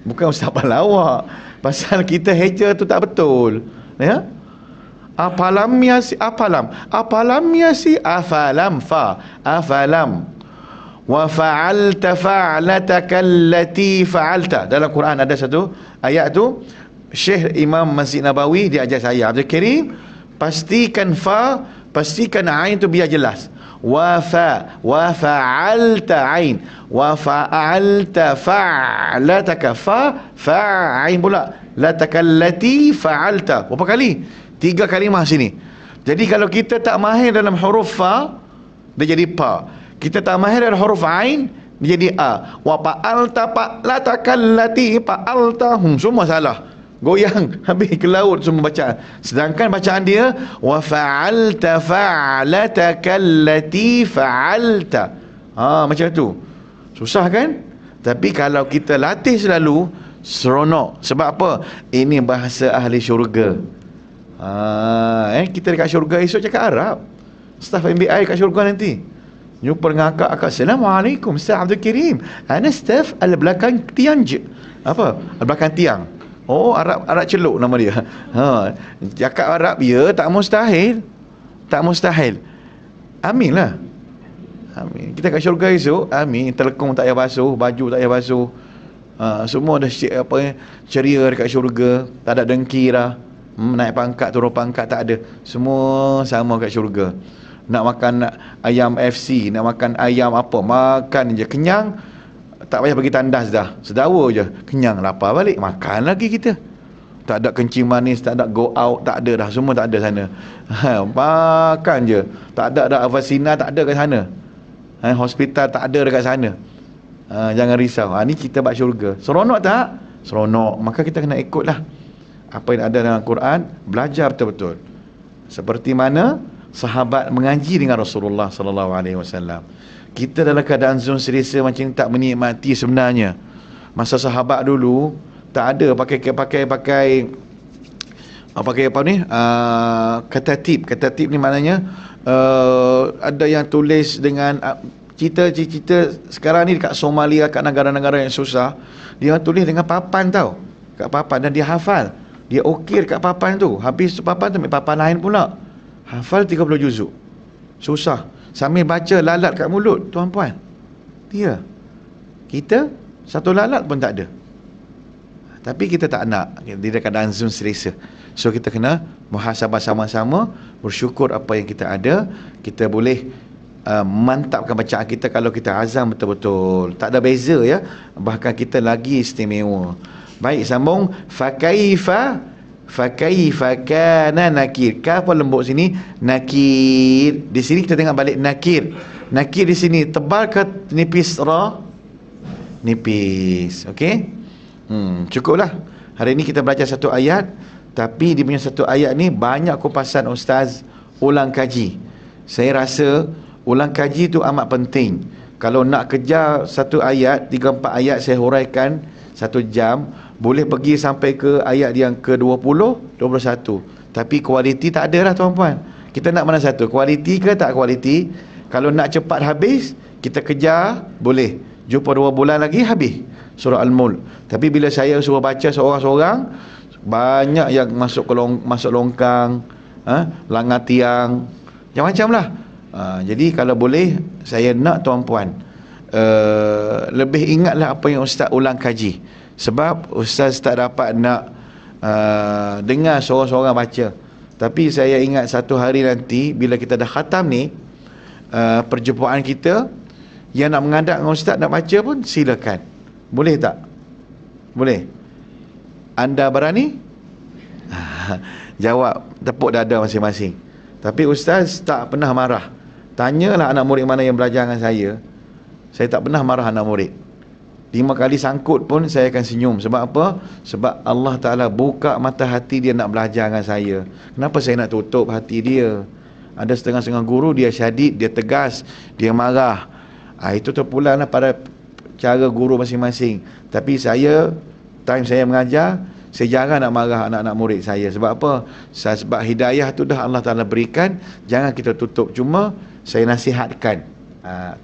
Bukan Ustaz pelawak. Pasal kita heja tu tak betul. Ya? Afalam yasi afalam. Afalam yasi afalam fa. Afalam. Wa fa'alta fa'lataka allati fa'alta. Dalam Quran ada satu ayat tu, Syekh Imam Masjid Nabawi dia ajar saya, Abdul Karim, pastikan fa, pastikan ain tu biar jelas. Wa fa'alta ain, wa fa'alta fa'lataka fa'ain pula, latakallati fa'alta. Berapa kali? 3 kalimah sini. Jadi kalau kita tak mahir dalam huruf fa, dia jadi pa. Kita tak mahir dalam huruf ain, dia jadi a. Wa fa'alta fa'latakallati fa'alta, semua salah. Goyang habis ke laut semua bacaan. Sedangkan bacaan dia wa fa'alta fa'lataka allati fa'alta. Macam tu. Susah kan? Tapi kalau kita latih selalu, seronok. Sebab apa? Ini bahasa ahli syurga. Kita dekat syurga esok cakap Arab. Staf MBI kat syurga nanti jumpa dengan akak. Assalamualaikum Ustaz Abdul Karim, ana staf al-belakang tiang je. Apa? Al-belakang tiang. Oh, Arab celuk nama dia. Cakap Arab ya, tak mustahil. Tak mustahil. Amin lah. Amin. Kita kat syurga esok, amin. Telekong tak payah basuh, baju tak payah basuh. Semua dah ceria dekat syurga. Tak ada dengki dah. Naik pangkat, turun pangkat tak ada. Semua sama kat syurga. Nak makan ayam FC, nak makan ayam apa, makan je, kenyang. Tak payah pergi tandas dah. Sedawa je, kenyang, lapar balik, makan lagi kita. Tak ada kencing manis, tak ada go out, tak ada dah, semua tak ada sana. Makan je. Tak ada dah Avasina, tak ada kat sana. Hospital tak ada dekat sana. Jangan risau. Ni kita bak syurga. Seronok tak? Seronok. Maka kita kena ikutlah apa yang ada dalam Quran, belajar betul-betul. Seperti mana sahabat mengaji dengan Rasulullah sallallahu alaihi wasallam. Kita dalam keadaan zon selesa macam ni tak menikmati sebenarnya. Masa sahabat dulu tak ada pakai apa ni, katatib ni maknanya ada yang tulis dengan cerita sekarang ni dekat Somalia, kat negara-negara yang susah, dia tulis dengan papan tau, kat papan, dan dia hafal, dia okey dekat papan tu, habis tu papan tu ambil papan lain pula, hafal 30 juzuk. Susah sambil baca lalat kat mulut, tuan-puan. Kita satu lalat pun tak ada. Tapi kita tak nak, di keadaan zon selesa. So kita kena muhasabah sama-sama, bersyukur apa yang kita ada. Kita boleh mantapkan bacaan kita kalau kita azam betul-betul. Tak ada beza ya. Bahkan kita lagi istimewa. Baik, sambung. Fakaifa kana nakir. Kaf pun lembut sini. Nakir. Di sini kita tengok balik nakir. Nakir di sini tebal ke nipis ra? Nipis. Okey? Cukuplah. Hari ini kita belajar satu ayat, tapi dia punya satu ayat ni banyak kupasan ustaz ulang kaji. Saya rasa ulang kaji tu amat penting. Kalau nak kejar satu ayat, 3-4 ayat saya huraikan 1 jam, boleh pergi sampai ke ayat yang ke-20, 21. Tapi kualiti tak ada lah tuan-puan. Kita nak mana satu? Kualiti ke tak kualiti? Kalau nak cepat habis, kita kejar, boleh. Jumpa 2 bulan lagi habis surah Al-Mulk. Tapi bila saya suruh baca seorang-seorang, banyak yang masuk longkang, langat tiang, macam-macam lah. Jadi kalau boleh, saya nak tuan-puan lebih ingatlah apa yang ustaz ulang kaji. Sebab ustaz tak dapat nak dengar seorang-seorang baca. Tapi saya ingat satu hari nanti bila kita dah khatam ni, perjumpaan kita, yang nak mengadap dengan ustaz nak baca pun silakan. Boleh tak? Boleh? Anda berani? Jawab, tepuk dada masing-masing. Tapi ustaz tak pernah marah. Tanyalah anak murid mana yang belajar dengan saya. Saya tak pernah marah anak murid. 5 kali sangkut pun saya akan senyum. Sebab apa? Sebab Allah Ta'ala buka mata hati dia nak belajar dengan saya. Kenapa saya nak tutup hati dia? Ada setengah-setengah guru, dia syadid, dia tegas, dia marah. Itu terpulang lah pada cara guru masing-masing. Tapi saya, time saya mengajar, saya jarang nak marah anak-anak murid saya. Sebab apa? Sebab hidayah tu dah Allah Ta'ala berikan. Jangan kita tutup. Cuma saya nasihatkan,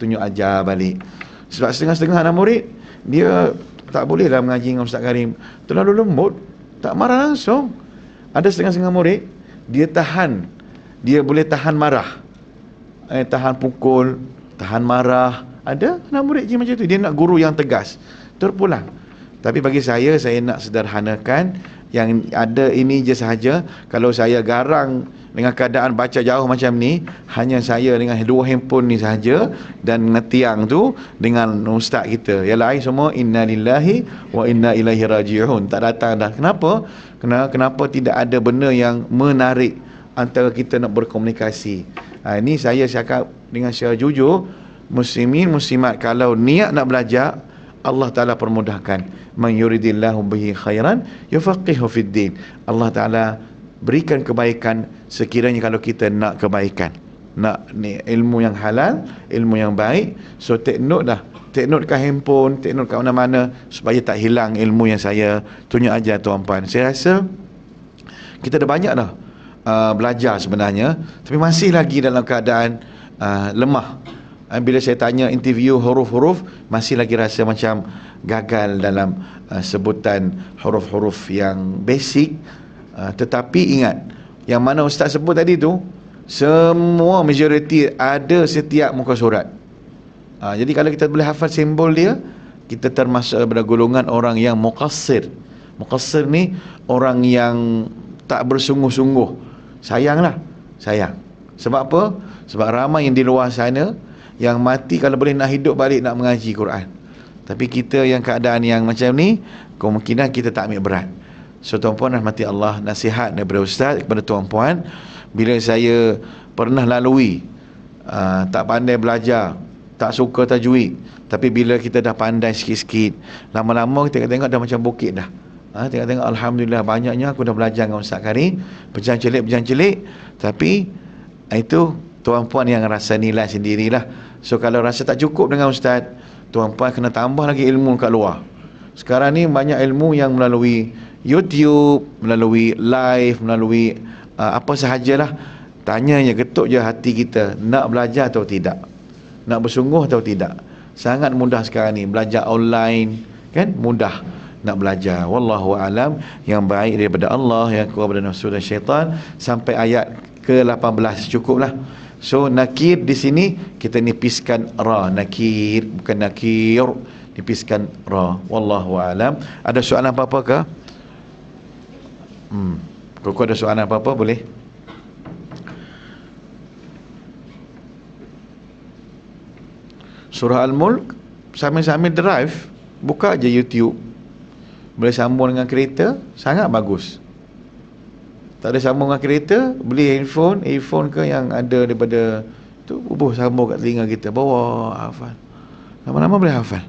tunjuk ajar balik. Sebab setengah-setengah anak murid, dia tak boleh lah mengaji dengan Ustaz Karim, terlalu lembut, tak marah langsung. Ada setengah-setengah murid, dia boleh tahan marah, tahan pukul, tahan marah. Ada anak murid je macam tu, dia nak guru yang tegas, terpulang. Tapi bagi saya nak sederhanakan. Yang ada ini je sahaja. Kalau saya garang dengan keadaan baca jauh macam ni, hanya saya dengan 2 handphone ni sahaja, dan ngetiang tu dengan ustaz kita. Yang lain semua inna lillahi wa inna ilaihi raji'un, tak datang dah. Kenapa? Kenapa tidak ada benda yang menarik antara kita nak berkomunikasi? Ini saya cakap dengan secara jujur, muslimin muslimat, kalau niat nak belajar, Allah Ta'ala permudahkan. Man yuridillahu bihi khairan yufaqihu fid din. Allah Ta'ala berikan kebaikan sekiranya kalau kita nak kebaikan, nak ni ilmu yang halal, ilmu yang baik. So take note dah, take note kat handphone, take note kat mana-mana, supaya tak hilang ilmu yang saya tunjuk ajar tuan-puan. Saya rasa kita dah banyak dah belajar sebenarnya, tapi masih lagi dalam keadaan lemah. Bila saya tanya interview huruf-huruf, masih lagi rasa macam gagal dalam sebutan huruf-huruf yang basic. Tetapi ingat, yang mana ustaz sebut tadi tu, semua majoriti ada setiap muka surat. Jadi kalau kita boleh hafal simbol dia, kita termasuk daripada golongan orang yang muqassir. Muqassir ni orang yang tak bersungguh-sungguh. Sayang. Sebab apa? Sebab ramai yang di luar sana yang mati kalau boleh nak hidup balik nak mengaji Quran. Tapi kita yang keadaan yang macam ni, kemungkinan kita tak ambil berat. So tuan-puan rahmati Allah, nasihat daripada ustaz kepada tuan-puan, bila saya pernah lalui tak pandai belajar, tak suka tajwid, tapi bila kita dah pandai sikit-sikit, lama-lama kita tengok dah macam bukit dah. Tengok-tengok alhamdulillah banyaknya aku dah belajar dengan Ustaz Karim, berjalan celik, tapi itu tuan-puan yang rasa nilai sendirilah. So kalau rasa tak cukup dengan ustaz, tuan-puan kena tambah lagi ilmu kat luar. Sekarang ni banyak ilmu yang melalui YouTube, melalui live, melalui apa sahajalah. Tanya je, ketuk je hati kita, nak belajar atau tidak, nak bersungguh atau tidak. Sangat mudah sekarang ni, belajar online kan, mudah nak belajar. Wallahu alam, yang baik daripada Allah, yang kurang daripada nafsu dan syaitan. Sampai ayat ke-18 cukuplah. So nakir di sini kita nipiskan ra, nakir bukan nakir, nipiskan ra. Wallahu alam. Ada soalan apa-apa ke? Kau ada soalan apa-apa boleh? Surah Al-Mulk sambil-sambil drive, buka je YouTube, boleh sambung dengan kereta, sangat bagus. Tak ada sambung dengan kereta, beli earphone ke yang ada daripada tu, sambung kat telinga kita, bawa hafal. Lama-lama boleh hafal.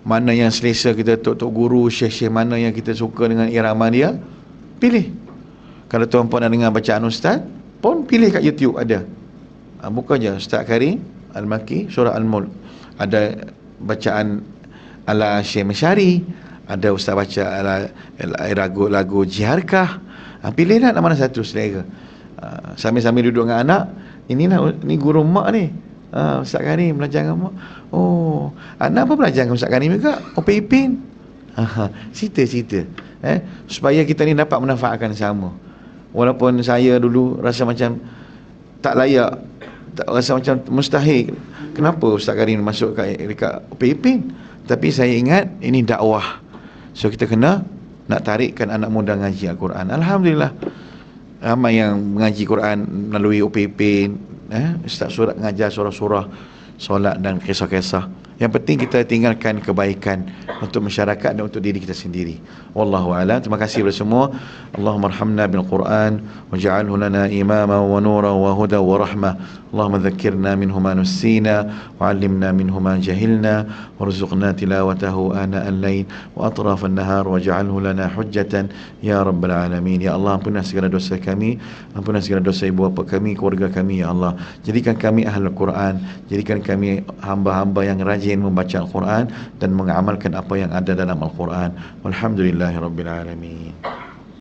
Mana yang selesa kita, tok guru, syekh-syekh mana yang kita suka dengan irama dia, pilih. Kalau tuan-puan nak dengar bacaan ustaz pun, pilih kat YouTube ada. Buka je Ustaz Karim Al-Maki surah Al-Mulk, ada bacaan ala Syekh Masyari, ada ustaz baca ala lagu Jiharkah. Pilihlah nak mana satu selera. Sambil-sambil duduk dengan anak, ni guru mak ni, Ustaz Karim belajar dengan mak. Oh, anak apa belajar dengan Ustaz Karim juga? Ipin. Cerita-cerita supaya kita ni dapat manfaatkan sama. Walaupun saya dulu rasa macam tak layak, tak rasa macam mustahil, kenapa Ustaz Karim masuk dekat Ipin, tapi saya ingat ini dakwah. So kita kena nak tarikkan anak muda ngaji Al-Quran. Alhamdulillah ramai yang mengaji Quran melalui Ipin. Ustaz surat ngajar surah-surah solat dan kisah-kisah. Yang penting kita tinggalkan kebaikan untuk masyarakat dan untuk diri kita sendiri. Wallahu a'lam. Terima kasih kepada semua. Allahumma arhamna bil Quran waj'alhu lana imama wa nura wa huda wa rahmah. Allahumma dhakkirna minhu ma nussina wa 'allimna minhu ma jahilna warzuqna tilawatahu ana al-lail wa atraf an-nahar waj'alhu lana hujjatan ya rabbal alamin. Ya Allah, ampunlah segala dosa kami, ampunlah segala dosa ibu bapa kami, keluarga kami ya Allah. Jadikan kami ahlul Quran, jadikan kami hamba-hamba yang rajin membaca Al-Quran dan mengamalkan apa yang ada dalam Al-Quran. Walhamdulillahirabbil alamin.